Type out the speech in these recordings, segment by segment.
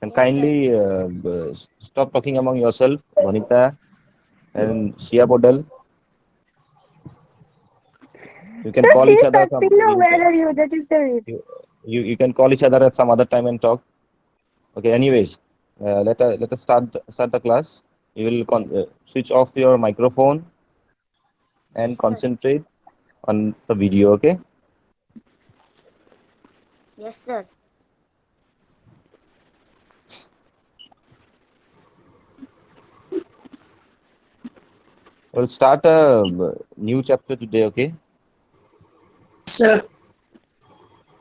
And Yes, sir. kindly stop talking among yourself, Bonita and Shia Bodal. You can So call each she's other asking now, where are you? That is the reason. you can call each other at some other time and talk. Okay. Anyways, let us start the class. You will switch off your microphone Yes, and sir. concentrate on the video. Okay. Yes, sir. We'll start a new chapter today. Okay. Sir,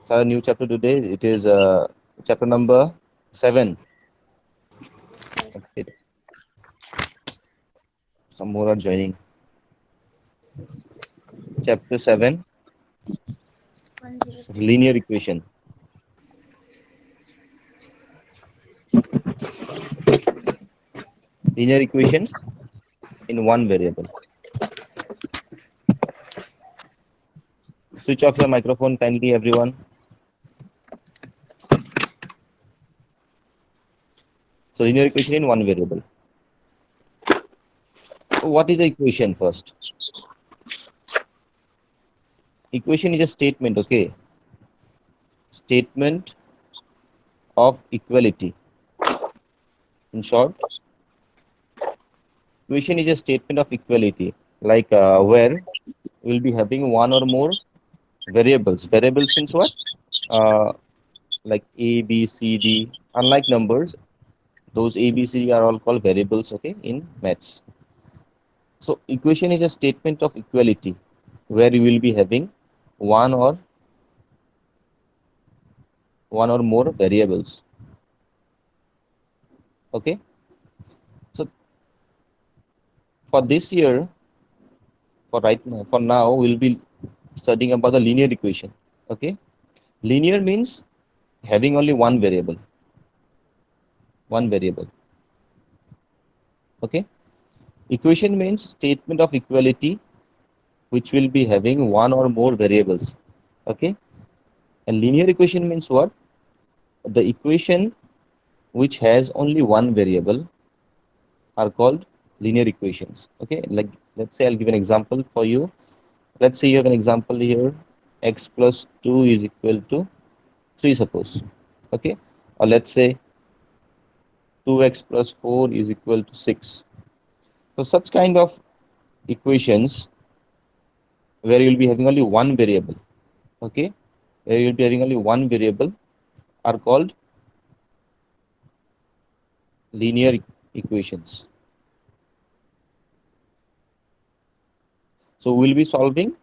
Start a new chapter today. It is chapter number 7. Yes, sir. Okay. Some more are joining. Chapter 7, 107. linear equation. Linear equations in one Yes, sir. variable. Switch off your microphone kindly, everyone. So linear equation in one variable. What is the equation first? Equation is a statement, okay? Statement of equality. In short, equation is a statement of equality, like where we'll be having one or more variables. Variables means what? Uh, like A, B, C, D. Unlike numbers, those A, B, C are all called variables, okay, in maths. So equation is a statement of equality where you will be having one or one or more variables. Okay. So for this year, for now, we'll be studying about the linear equation. Okay. Linear means having only one variable. One variable. Okay. Equation means statement of equality which will be having one or more variables. Okay. And linear equation means what? The equation which has only one variable are called linear equations. Okay, like let's say I'll give an example for you. Let's say you have an example here, x plus 2 is equal to 3, suppose. Okay, or let's say 2x plus 4 is equal to 6. So such kind of equations where you'll be having only one variable, okay, where you'll be having only one variable are called linear equations. So we'll be solving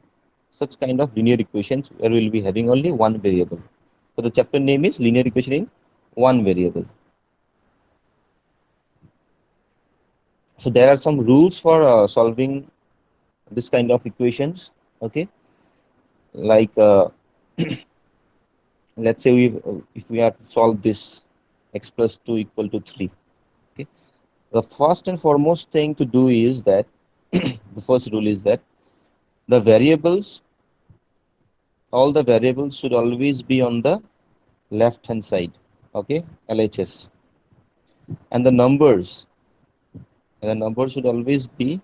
such kind of linear equations where we'll be having only one variable. So the chapter name is linear equation in one variable. So there are some rules for solving this kind of equations. Okay, like let's say we if we are to solve this x plus 2 equal to 3. Okay, the first and foremost thing to do is that the first rule is that the variables, all the variables should always be on the left hand side. Okay, LHS, and the numbers should always be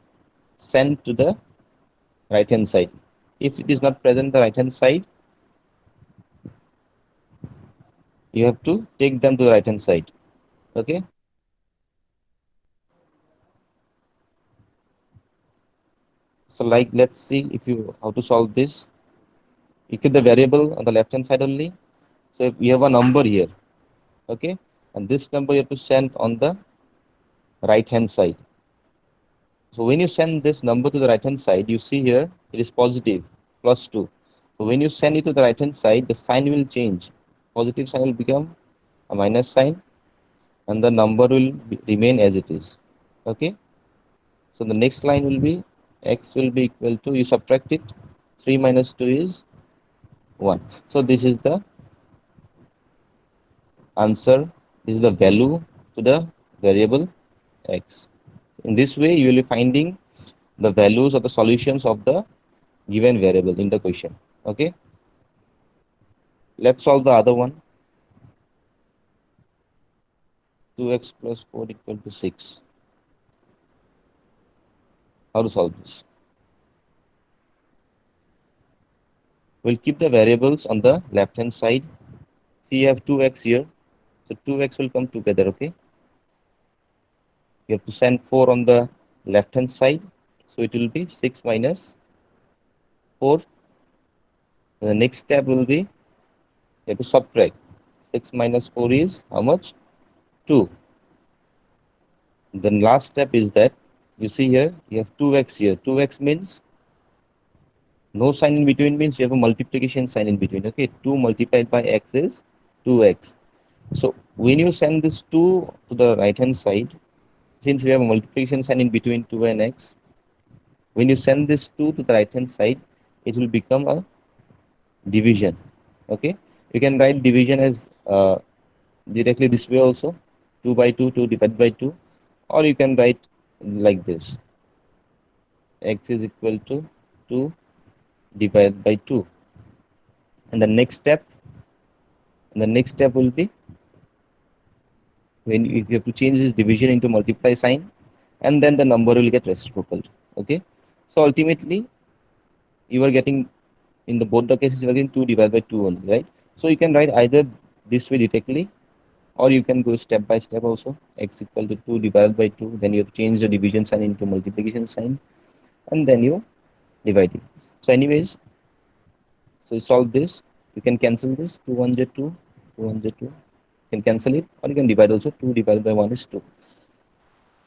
sent to the right hand side. If it is not present the right hand side, you have to take them to the right hand side. Okay, so like let's see if you how to solve this. You keep the variable on the left hand side only. So if you have a number here, okay, and this number you have to send on the right hand side. So when you send this number to the right hand side, you see here it is positive plus 2. So when you send it to the right hand side, the sign will change. Positive sign will become a minus sign and the number will remain as it is. Okay, so the next line will be x will be equal to, you subtract it, 3 minus 2 is 1. So this is the answer. This is the value to the variable x. In this way you will be finding the values of the solutions of the given variable in the question. Okay, let's solve the other one. 2x plus 4 equal to 6. How to solve this? We'll keep the variables on the left hand side. See, you have 2x here. So 2x will come together, okay? You have to send 4 on the left hand side. So it will be 6 minus 4. The next step will be you have to subtract. 6 minus 4 is how much? 2. Then last step is that you see here you have 2x here. 2x means no sign in between, means you have a multiplication sign in between. Okay, 2 multiplied by x is 2x. So when you send this 2 to the right hand side, since we have a multiplication sign in between 2 and x, when you send this 2 to the right hand side, it will become a division. Okay, you can write division as directly this way also, 2 by 2, 2 divided by 2, or you can write like this, x is equal to 2 divided by 2. And the next step will be when you have to change this division into multiply sign, and then the number will get reciprocal. Okay, so ultimately you are getting, in the both the cases, you are getting 2 divided by 2 only, right? So you can write either this way directly, or you can go step by step also. X equal to 2 divided by 2, then you have to change the division sign into multiplication sign, and then you divide it. So anyways, so you solve this, you can cancel this, 2 1 2, 2 1 2, you can cancel it, or you can divide also. 2 divided by 1 is 2.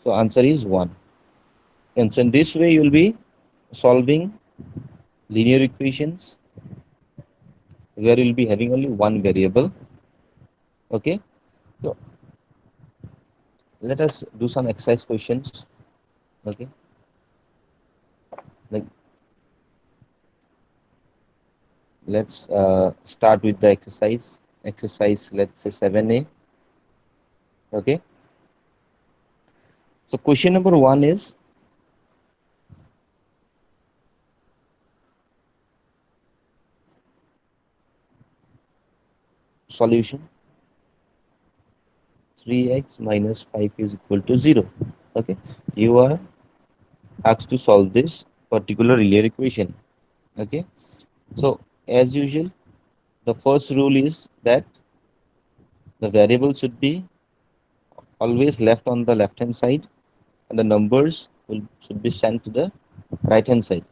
So answer is 1. And so in this way you will be solving linear equations where you will be having only one variable. Okay, so let us do some exercise questions. Okay, like let's start with the exercise, let's say 7a. Okay, so question number 1 is solution. 3x minus 5 is equal to 0. Okay, you are asked to solve this particular linear equation. Okay, so as usual, the first rule is that the variable should be always left on the left hand side, and the numbers should be sent to the right hand side.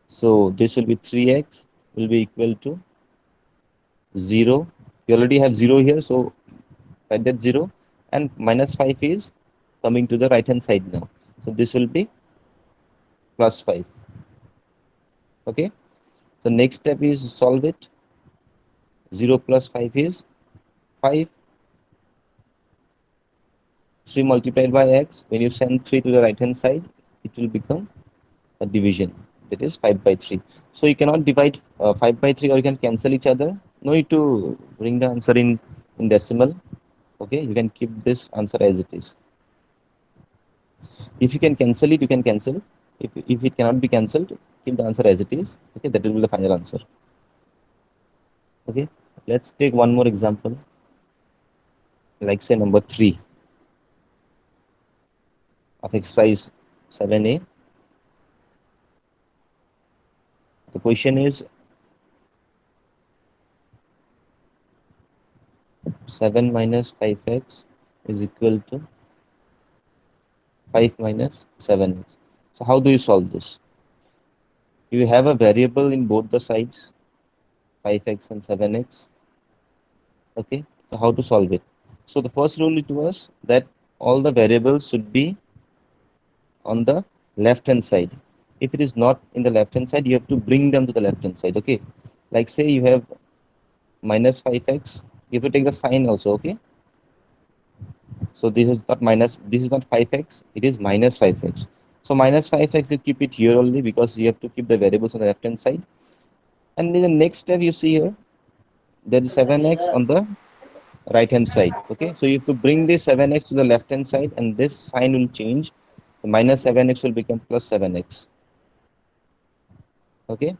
So this will be 3x will be equal to 0. You already have 0 here, so write that 0, and minus 5 is coming to the right hand side now. So this will be plus 5. Okay, so next step is solve it. 0 plus 5 is 5. 3 multiplied by x, when you send 3 to the right hand side, it will become a division, that is 5 by 3. So you cannot divide 5 by 3, or you can cancel each other. No need to bring the answer in decimal. Okay, you can keep this answer as it is. If you can cancel it, you can cancel. If it cannot be cancelled, keep the answer as it is. Okay, that will be the final answer. Okay, let's take one more example, like say number 3 of exercise 7a. The question is 7 minus 5x is equal to 5 minus 7x. So how do you solve this? You have a variable in both the sides, 5x and 7x. Okay, so how to solve it? So the first rule it was that all the variables should be on the left hand side. If it is not in the left hand side, you have to bring them to the left hand side. Okay, like say you have minus 5x, you have to take the sign also. Okay, so this is not minus, this is not 5x, it is minus 5x. So minus 5x, you keep it here only because you have to keep the variables on the left hand side. And in the next step, you see here there is 7x on the right hand side. Okay, so you have to bring this 7x to the left hand side, and this sign will change. The minus 7x will become plus 7x. Okay,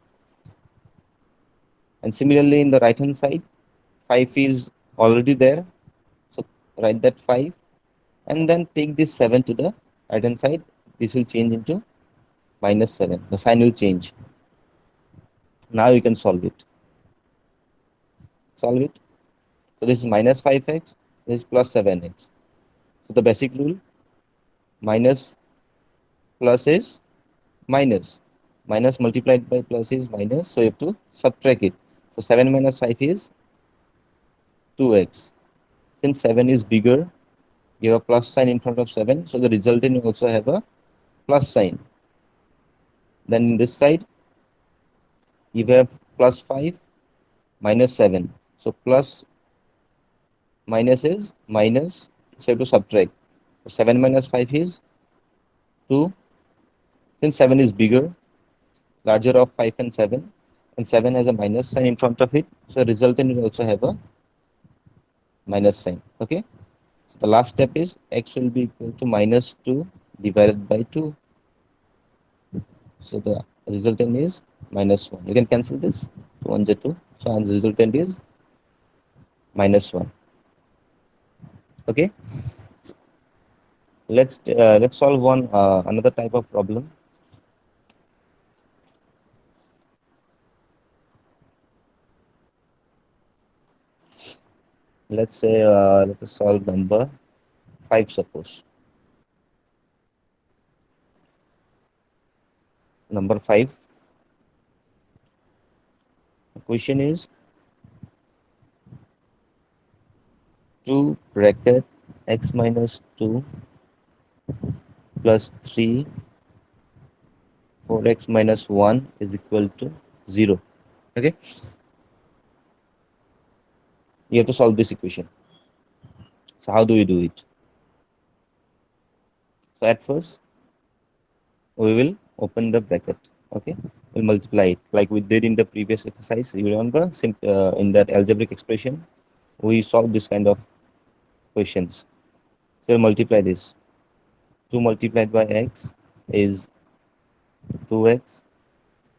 and similarly in the right hand side, 5 is already there, write that 5, and then take this 7 to the right hand side. This will change into -7. The sign will change. Now you can solve it. Solve it. So this is minus 5x, this is plus 7x. So the basic rule, minus plus is minus. Minus multiplied by plus is minus, so you have to subtract it. So 7 minus 5 is 2x. Since 7 is bigger, you have a plus sign in front of 7, so the resultant will also have a plus sign. Then in this side, you have plus 5 minus 7. So plus minus is minus, so you have to subtract. So 7 minus 5 is 2. Since 7 is bigger, larger of 5 and 7 has a minus sign in front of it, so resultant will also have a minus sign. Okay, so the last step is x will be equal to minus 2 divided by 2. So the resultant is minus 1. You can cancel this, 2 1 2. So the resultant is minus 1. Okay, let's solve one another type of problem. Let's say let us solve number 5, suppose. Number 5. The question is 2 bracket x minus 2 plus 3 4x minus 1 is equal to 0. Okay, you have to solve this equation. So how do we do it? So at first we will open the bracket. Okay, we'll multiply it like we did in the previous exercise. You remember, in that algebraic expression we solved this kind of questions. So we'll multiply this. 2 multiplied by x is 2x.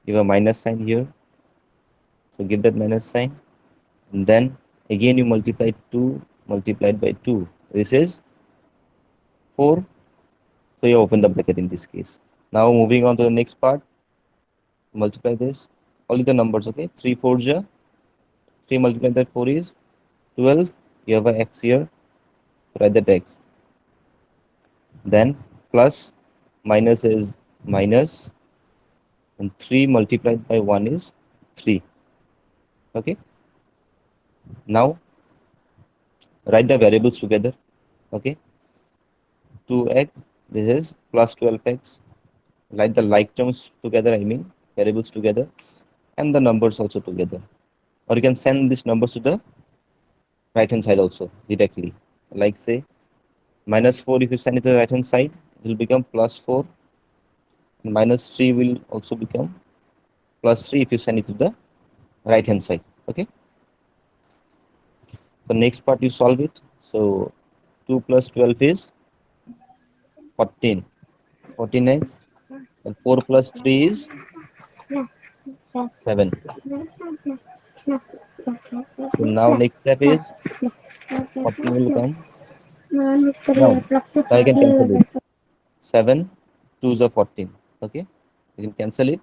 Give a minus sign here, so give that minus sign, and then again you multiply 2 multiplied by 2. This is 4. So you open the bracket in this case. Now moving on to the next part, multiply this, only the numbers. Okay, 3 4 ja, 3 multiplied by 4 is 12. You have a x here, write that x. Then plus minus is minus, and 3 multiplied by 1 is 3. Okay, now write the variables together. Okay, 2x, this is plus 12x. Write the like terms together, I mean variables together, and the numbers also together. Or you can send these numbers to the right hand side also directly. Like say minus 4, if you send it to the right hand side, it will become plus 4. And minus 3 will also become plus 3 if you send it to the right hand side. Okay, the next part you solve it. So 2 plus 12 is 14, 14x, and 4 plus 3 is 7. So now next step is 14 will come. Now you can cancel it. 7 2s are 14. Okay, you can cancel it.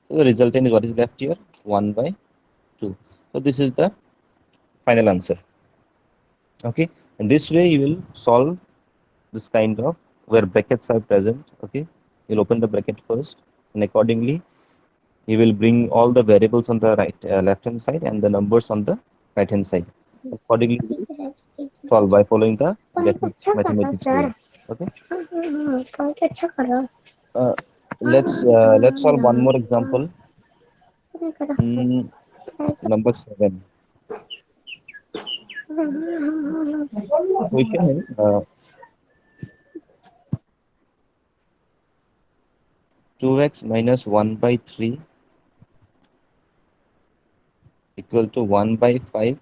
So the resultant is what is left here, 1 by 2. So this is the final answer. Okay, and this way you will solve this kind of where brackets are present. Okay, you'll open the bracket first, and accordingly you will bring all the variables on the left hand side and the numbers on the right hand side. Accordingly you will solve by following the basic mathematics rule. Okay, uh, let's solve one more example. Mm, number 7. The question is 2x minus 1 by 3 equal to 1 by 5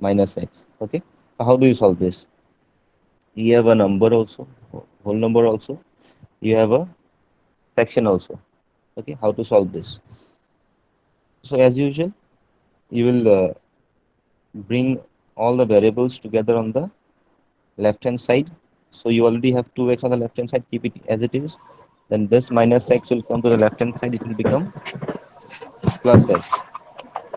minus x. Okay, how do you solve this? You have a number also, whole number also. You have a fraction also. Okay, how to solve this? So as usual, you will bring all the variables together on the left hand side. So you already have 2x on the left hand side, keep it as it is. Then this minus x will come to the left hand side, it will become plus x.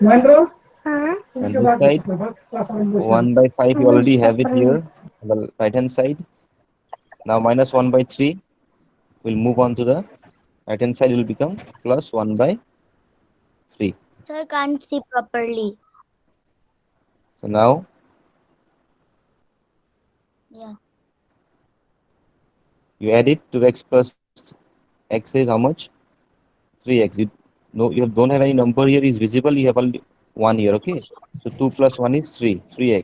And this side, 1 by 5, you already have it here on the right hand side. Now minus 1 by 3 will move on to the right hand side, it will become plus 1 by 3. Sir, can't see properly. So now Yeah. you add it to x plus x is how much? 3x. You no, you don't have any number here is visible. You have only 1 here. Okay. So 2 plus 1 is 3. 3x.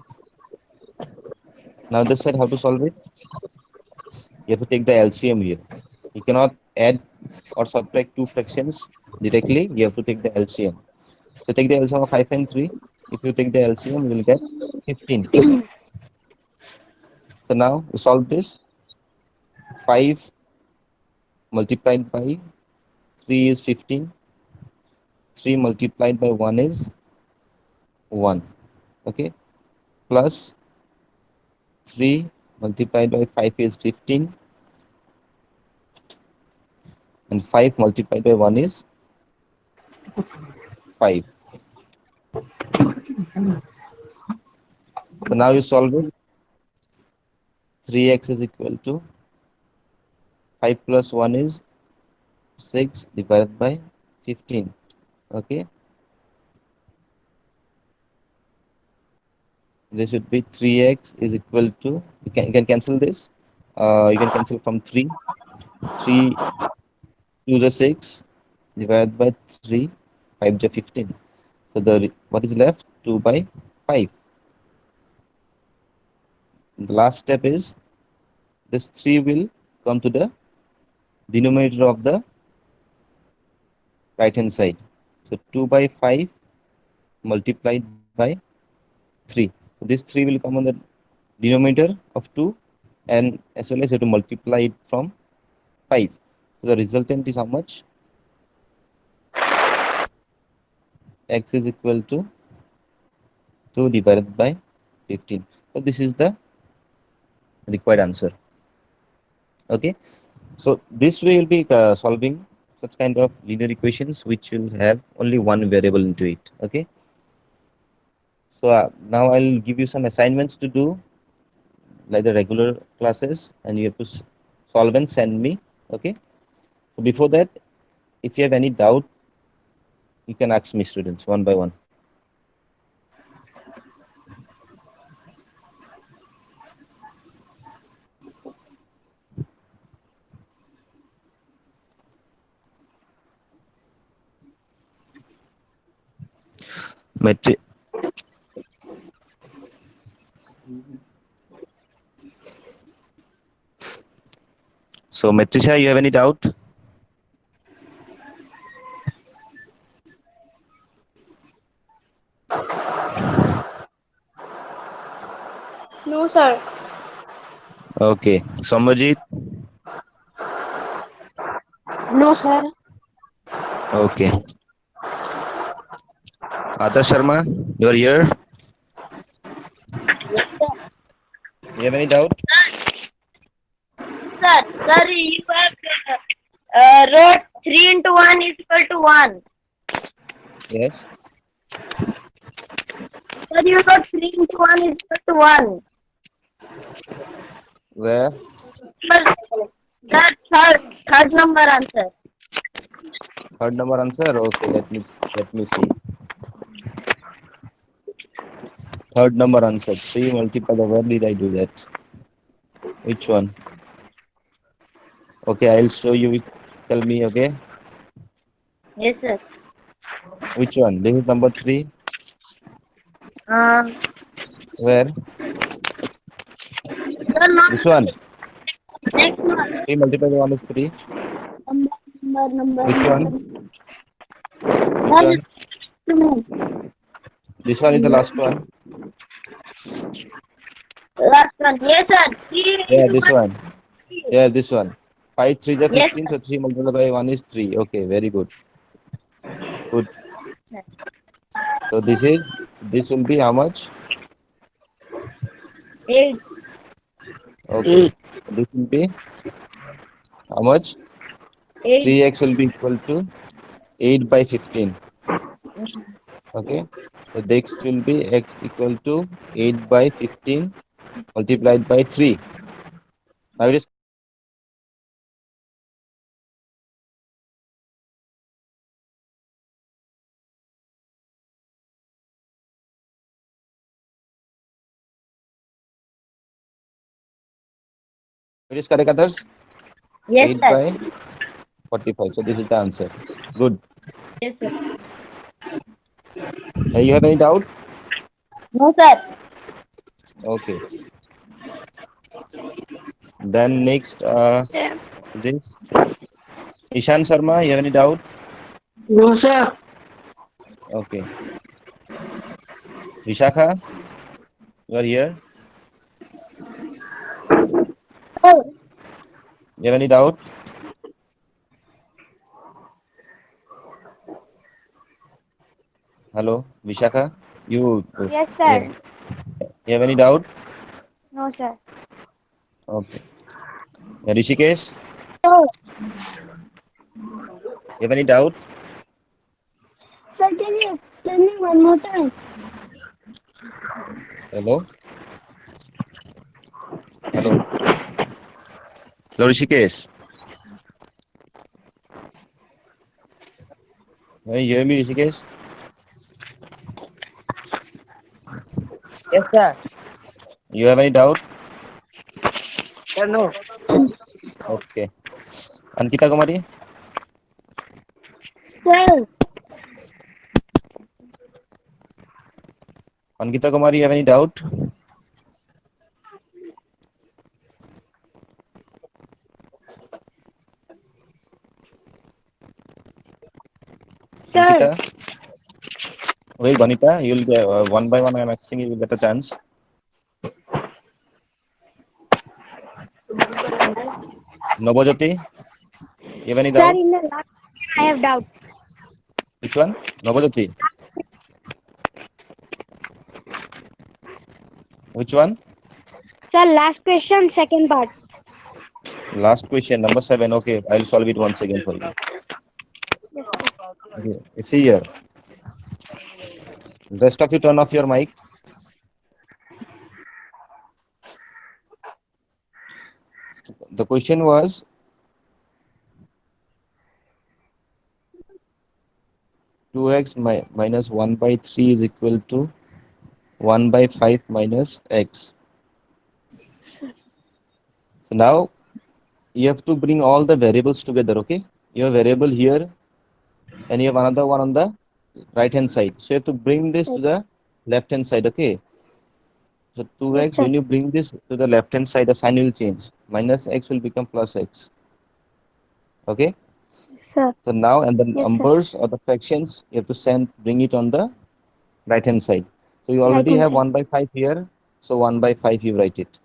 Now this side, how to solve it? You have to take the LCM here. You cannot add or subtract two fractions directly. You have to take the LCM. So take the LCM of 5 and 3. If you take the LCM, you will get 15. So now we solve this. 5 multiplied by 3 is 15. 3 multiplied by 1 is 1. Okay. Plus 3 multiplied by 5 is 15. And 5 multiplied by 1 is 5. So now you solve it. 3x is equal to 5 plus 1 is 6 divided by 15. Okay. This should be 3x is equal to, you can cancel this. You can cancel from 3. 3 2 is 6 divided by 3. 5 is 15. So what is left? 2 by 5. The last step is this 3 will come to the denominator of the right hand side. So 2 by 5 multiplied by 3. So this 3 will come on the denominator of 2, and as well as you have to multiply it from 5. So the resultant is how much? X is equal to 2 divided by 15. So this is the required answer. Okay. So this way you'll be solving such kind of linear equations which will have only one variable into it. Okay. So now I'll give you some assignments to do like the regular classes, and you have to solve and send me. Okay. So before that, if you have any doubt, you can ask me, students, one by one. Metri so Metrisha, you have any doubt? No, sir. Okay. Somajit? No, sir. Okay. Adarsh Sharma, you are here? You have any doubt? Sir, you have wrote 3 into 1 is equal to 1. Yes. Sir, you wrote 3 into 1 is equal to 1. Where? But that third number answer. Third number answer? Okay, let me see. Third number answer. 3 multiplied by, where did I do that? Which one? Okay, I'll show you. Tell me, okay? Yes, sir. Which one? This is number 3. Where? Sir, not This one. next one. 3 multiplied by 1 is 3. Number. Which one? Which Sir, one? This one is the last one. last one. Yes, sir. 3 Yeah, into this 1. one. Yeah, this one. 5 3 is Yes, 15, so 3 multiplied by 1 is 3. Okay, very good. Good. So this will be how much? 8. Okay. This will be how much? 8. 3x will be equal to 8 by 15. Okay. So next will be x equal to 8 by 15 multiplied by 3. Now it is correct, others? Yes, 8 sir. by 45. So this is the answer. Good. Yes, sir. You have any doubt? No, sir. Okay. Then next, this Ishan Sharma, you have any doubt? No, sir. Okay. Vishakha, you are here. You have any doubt? Hello, Vishakha. Yes, Yeah. sir. You have any doubt? No, sir. Okay. Rishikesh, you have any doubt? Sir, can you explain me one more time? Hello. Hello. Hello, Rishikesh. Can you hear me, Rishikesh? Yes, sir. You have any doubt? Sir, no. Okay. Ankita Kumari, Sir, Ankita Kumari, you have any doubt? sir, Ankita, wait, Vanita, you'll get one by one. I'm asking you will get a chance. Nobojyoti, you have any sir, doubt? in the last I have doubt. Which one? Nobojyoti. Which one? Sir, last question, second part. Last question, number 7. Okay, I'll solve it once again for you. Yes, sir. Okay, it's here. Rest of you turn off your mic. The question was 2x minus 1 by 3 is equal to 1 by 5 minus x. So now you have to bring all the variables together, okay? You have variable here and you have another one on the right hand side. So you have to bring this to the left hand side, okay? So 2x, Yes, sir. when you bring this to the left hand side, the sign will change. Minus x will become plus x, okay? Yes, sir. So now, and the Yes, sir. numbers or the fractions, you have to bring it on the right hand side. So you Right already hand have side. 1 by 5 here. So 1 by 5 you write it.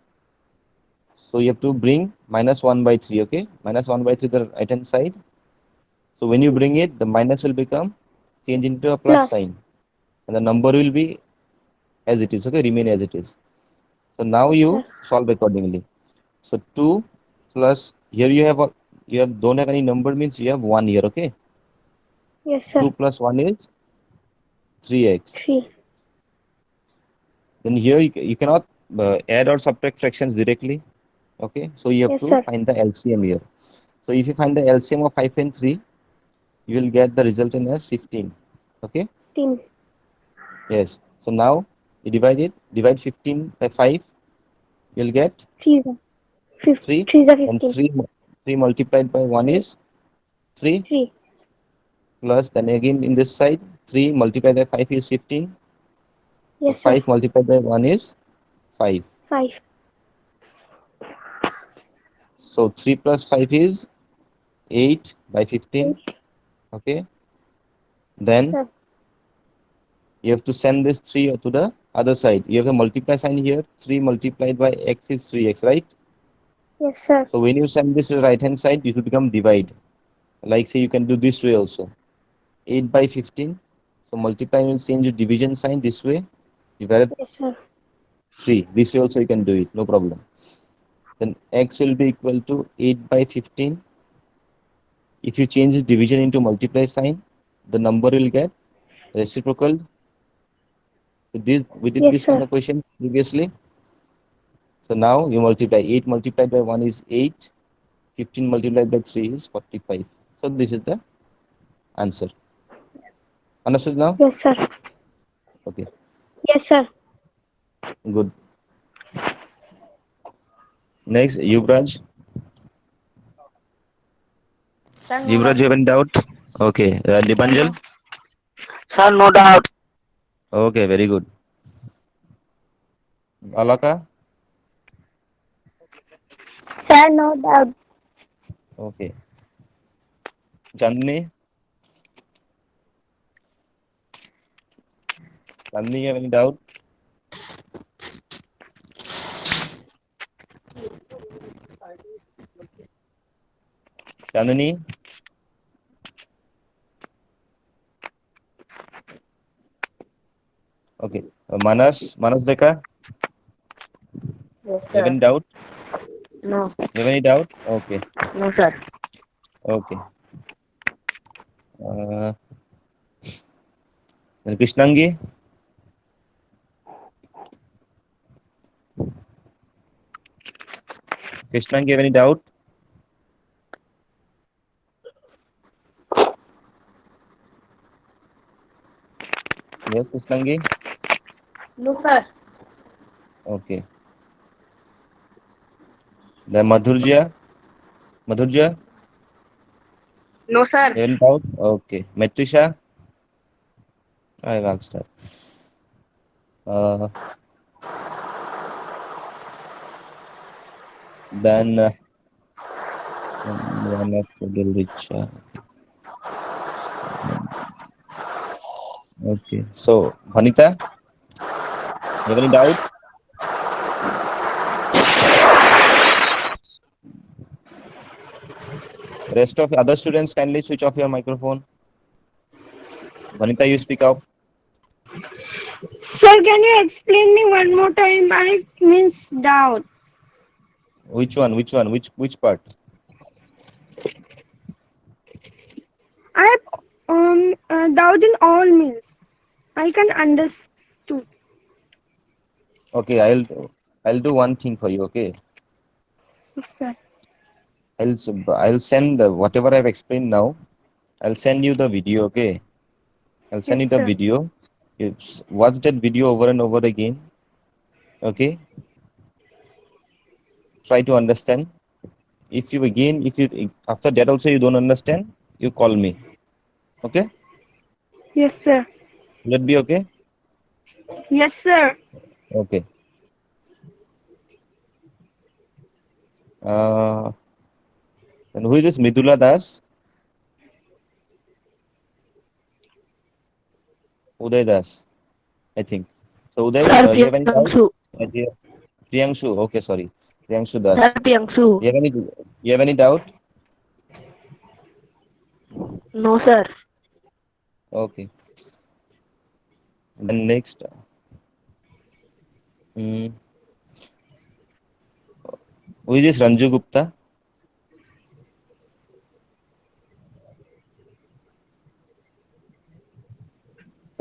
So you have to bring minus 1 by 3, okay? Minus 1 by 3 the right hand side. So when you bring it, the minus will become change into a plus Plus. sign. And the number will be as it is, okay? Remain as it is. So now Yes, you sir. solve accordingly. So 2 plus, here you don't have any number means you have 1 here, okay? Yes, sir. 2 plus 1 is 3x. 3. Then here you cannot add or subtract fractions directly, okay? So you have Yes, to sir. find the LCM here. So if you find the LCM of 5 and 3, you will get the resultant as 15, okay? 15. Yes. So now you divide 15 by 5, you'll get 3 sir. 3, 3 sir, and 15. 3 multiplied by 1 is 3, 3. plus then again in this side 3 multiplied by 5 is 15. So Yes, sir. 5 multiplied by 1 is 5. 5. So 3 plus 5 is 8 by 15, 8. okay? Then Sir. you have to send this 3 to the other side. You have a multiply sign here. 3 multiplied by x is 3x, right? Yes, sir. So when you send this to the right hand side, it will become divide. Like say you can do this way also. 8 by 15. So multiply will change the division sign this way. Divided Yes, sir. 3. This way also you can do it. No problem. then x will be equal to 8 by 15. If you change this division into multiply sign, the number will get reciprocal. We did Yes, this kind sir. of question previously. So now you multiply 8 multiplied by 1 is 8, 15 multiplied by 3 is 45. So this is the answer. Understood now? Yes, sir. Okay, Yes, sir. good. Next, Yuvraj. Sir, no Yuvraj, doubt. you have any doubt? Okay, Dipanjal. Sir, no doubt. Okay, very good. Alaka. Sir, no doubt. Okay. Chandni. Chandni, you have any doubt? Chandni. Okay. Manas Deka. Yes, You have sir. any doubt? No. You have any doubt? Okay. No, sir. Okay. Then Krishnangi. Krishnangi, you have any doubt? Yes, Krishnangi. No, sir. Okay. Then Madhurja. Madhurja, No, sir. you have any doubt? Okay. Metrisha. I've asked her. Uh, then one of the Richa. Okay. So, Bhanita, you have any doubt? Rest of other students, kindly switch off your microphone. Bhanita, you speak up. Sir, can you explain me one more time? I missed doubt. Which one? Which one? Which part? I doubt in all means. I can understood. Okay, I'll do one thing for you. Okay, Yes, sir. I'll send whatever I've explained now. I'll send you the video. Okay, I'll send Yes, you the sir. video. You watch that video over and over again. Okay, try to understand. If you after that also you don't understand, you call me. Okay, Yes, sir. will that be okay? Yes, sir. Okay. Uh, and who is this Midula Das? Uday Das, I think. So Uday, Sir, you have any doubt? Piangsu. Yeah, Priyangshu. Okay, sorry. Priyangshu Das. Sir, Piangsu. You have any doubt? No, sir. Okay. Then next, mm, who is this Ranju Gupta?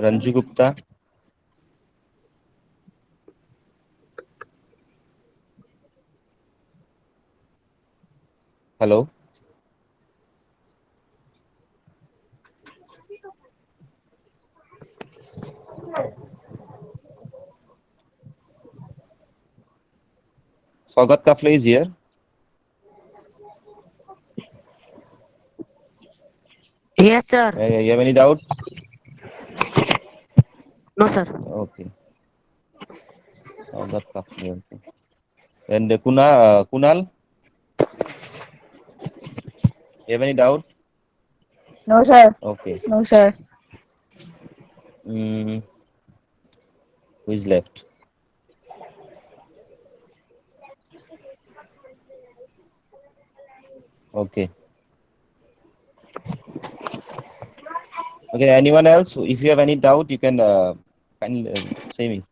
Ranju Gupta. Hello. Swagat Kafle is here. Yes, sir. You have any doubt? No, sir. Okay. Swagat Kafle. Okay. And Kunal, you have any doubt? No, sir. Okay. No, sir. Mm, who is left? Okay. Okay. Anyone else? If you have any doubt, you can say me.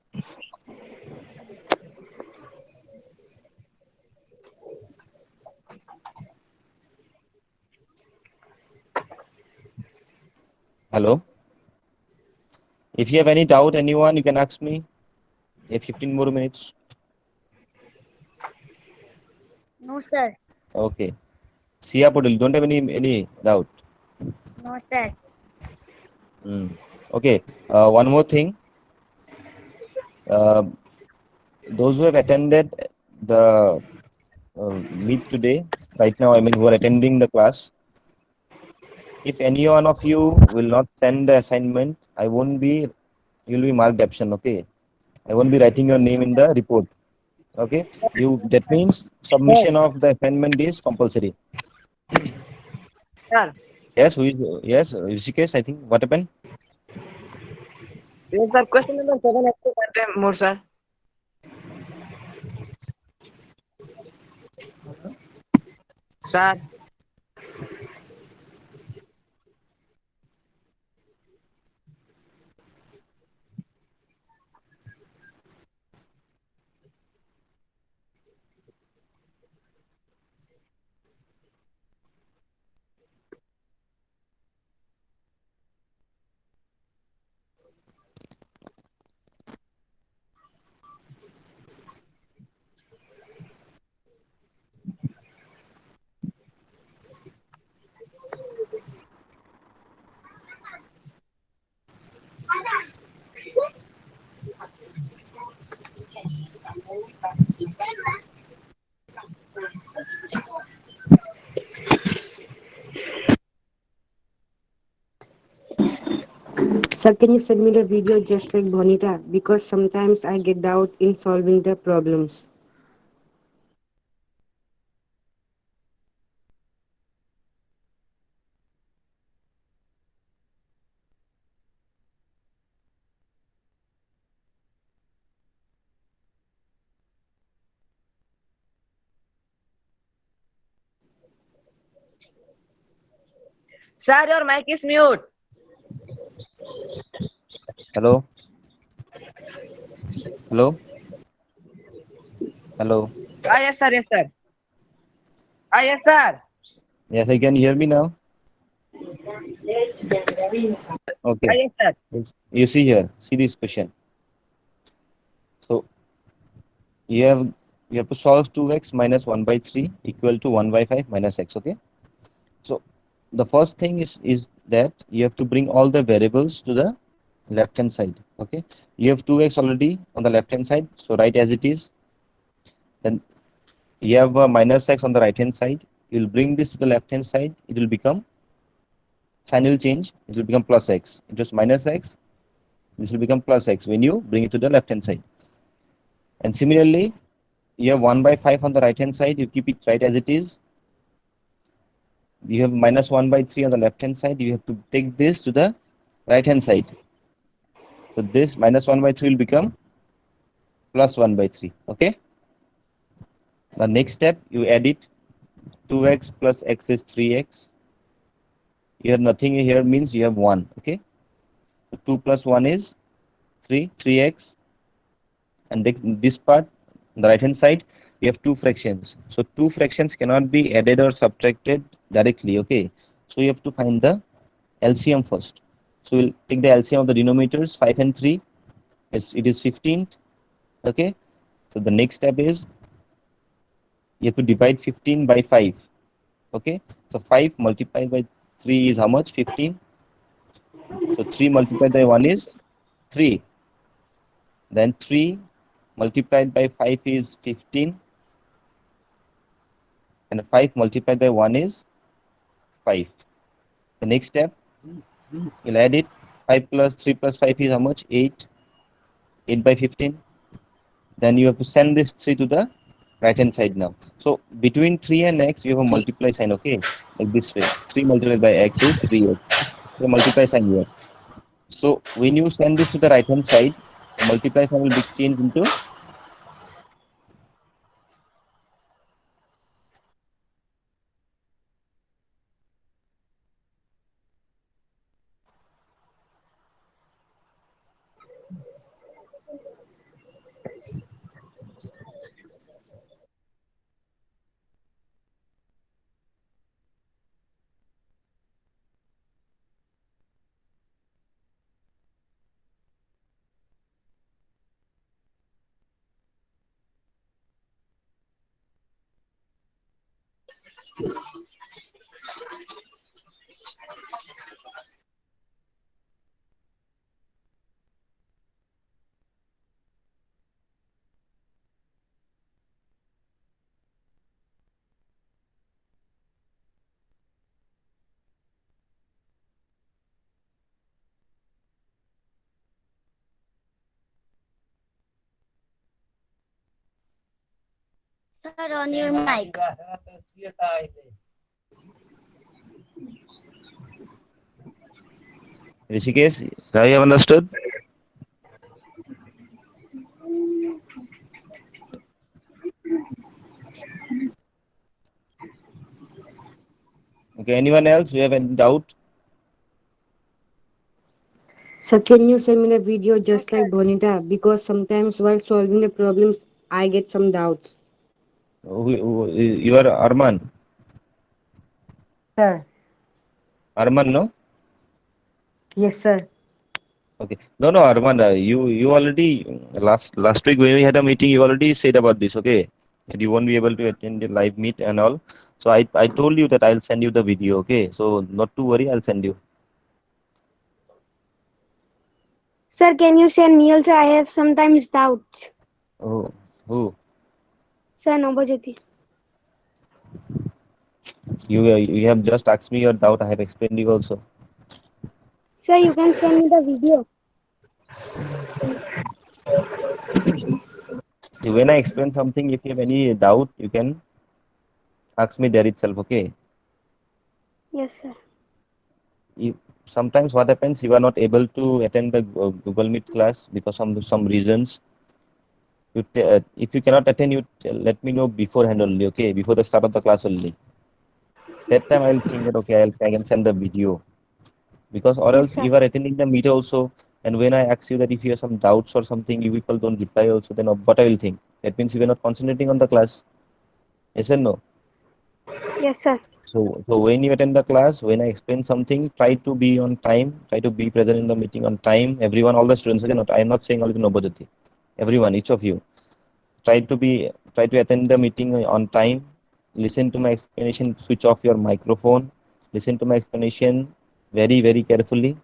Hello. If you have any doubt, anyone, you can ask me. You have 15 more minutes. No, sir. Okay. Sia Podil, don't have any doubt. No, sir. Hmm. Okay. One more thing. Uh, those who have attended the meet today, right now, I mean, who are attending the class, if any one of you will not send the assignment, you'll be marked absent, okay? I won't be writing your name in the report, okay? That means Sir, submission of the assignment is compulsory. sir. Yes, yes, Rishikesh, I think, what happened? Yes, sir. Question number 7 has to one time more, sir. Sir, Sir, can you send me the video just like Bonita? Because sometimes I get doubt in solving the problems. sir, your mic is mute. Hello? Hello? Hello? Ah, yes, sir. Yes, sir. Ah, yes, sir. Yes, I can hear me now? Ah, Okay. yes, sir. You see here, see this question. So you have you have to solve 2x minus 1 by 3 equal to 1 by 5 minus x, okay? So the first thing is that you have to bring all the variables to the left hand side, okay? You have 2x already on the left hand side, so write as it is. Then you have minus x on the right hand side. You'll bring this to the left hand side, it will become sign will change, it will become plus x. It was minus x, this will become plus x when you bring it to the left hand side. And similarly, you have 1 by 5 on the right hand side, you keep it right as it is. You have minus 1 by 3 on the left hand side, you have to take this to the right hand side. So this minus 1 by 3 will become plus 1 by 3, okay? The next step, you add it, 2x plus x is 3x. You have nothing here means you have 1, okay? So 2 plus 1 is 3x. And this part, on the right hand side, we have two fractions. So two fractions cannot be added or subtracted directly, okay? So you have to find the LCM first. So we'll take the LCM of the denominators, 5 and 3. It is 15, okay? So the next step is you have to divide 15 by 5, okay? So 5 multiplied by 3 is how much? 15. So 3 multiplied by 1 is 3. Then 3 multiplied by 5 is 15. And 5 multiplied by 1 is 5. The next step, you'll add it. 5 plus 3 plus 5 is how much? 8. 8 by 15. Then you have to send this 3 to the right hand side now. So between 3 and x, you have a multiply sign, okay? Like this way. 3 multiplied by x is 3x. The multiply sign here. So when you send this to the right hand side, the multiply sign will be changed into Sir, on your mic. Rishikesh, have you understood? Okay, anyone else? You have any doubt? So can you send me the video just like Bonita? Because sometimes while solving the problems, I get some doubts. You are Arman. Sir. Arman, no? Yes, sir. Okay. No, no, Arman, you already last week when we had a meeting, you already said about this, okay? That you won't be able to attend the live meet and all. So I told you that I'll send you the video, okay? So not to worry, I'll send you. Sir, can you send me also? I have sometimes doubts. Oh, who? Sir, Nobajyoti. You have just asked me your doubt. I have explained you also. Sir, you can send me the video. See, when I explain something, if you have any doubt, you can ask me there itself, okay? Yes, sir. Sometimes what happens, you are not able to attend the Google Meet class because of some reasons. If you cannot attend, let me know beforehand only, okay? Before the start of the class only. That time I will think that, okay, I can send the video. Because or Yes, else sir. you are attending the meet also, and when I ask you that if you have some doubts or something, you people don't reply also, then what I will think? That means you are not concentrating on the class. Yes or no? Yes, sir. So when you attend the class, when I explain something, try to be on time, try to be present in the meeting on time. Everyone, all the students, okay, I am not saying only to Nobajyoti. Everyone, each of you, try to attend the meeting on time. Listen to my explanation, switch off your microphone, listen to my explanation very carefully.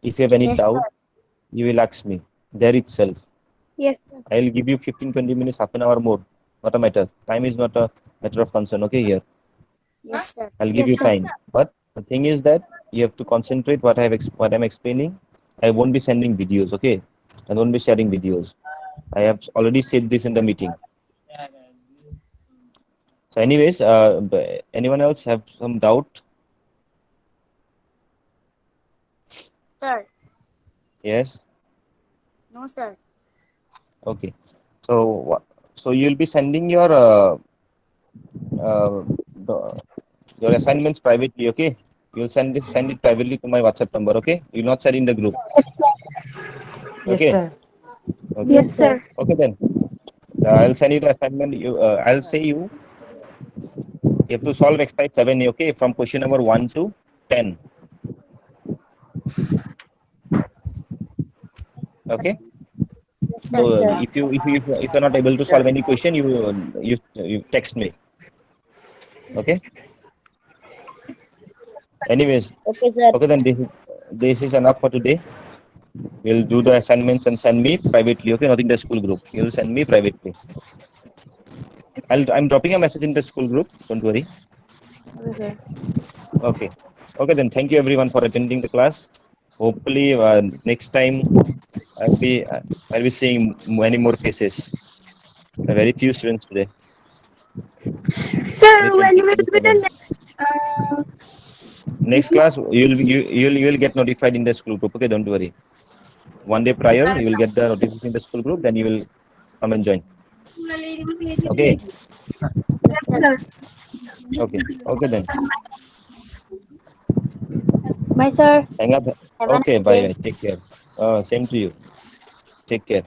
If you have any Yes, doubt, you will ask me there itself. Yes, sir. I'll give you 15-20 minutes, half an hour more. Not a matter. Time is not a matter of concern, okay, here. Yes, sir. I'll give Yes, you sir. time. But the thing is that you have to concentrate what I'm explaining. I won't be sending videos, okay? I won't be sharing videos. I have already said this in the meeting. So anyways, anyone else have some doubt? Sir. Yes? No, sir. Okay. So so you'll be sending uh, your assignments privately, okay? You'll send it privately to my WhatsApp number, okay? You'll not send in the group. Yes, Okay? sir. Okay. Yes, sir. Okay then. I'll send you the assignment. I'll say you have to solve exercise 7, okay? From question number 1 to 10. Okay? Yes, So sir. if you're not able to solve any question, you text me. Okay? Anyways, Okay, sir. okay then this is enough for today. You'll do the assignments and send me privately, okay? Not in the school group. You'll send me privately. I'm dropping a message in the school group. Don't worry. Okay, sir. Okay. Okay then. Thank you everyone for attending the class. Hopefully next time I'll be seeing many more faces. Very few students today. Only Sir, when 20, will be the 27. Next video? class you'll get notified in the school group. Okay, don't worry. One day prior you will get the notification in the school group. Then you will come and join. Okay. Yes, sir. Okay. Okay then. Bye, sir. Hang up. Have a Okay. nice Bye. day. Bye. Take care. Same to you. Take care.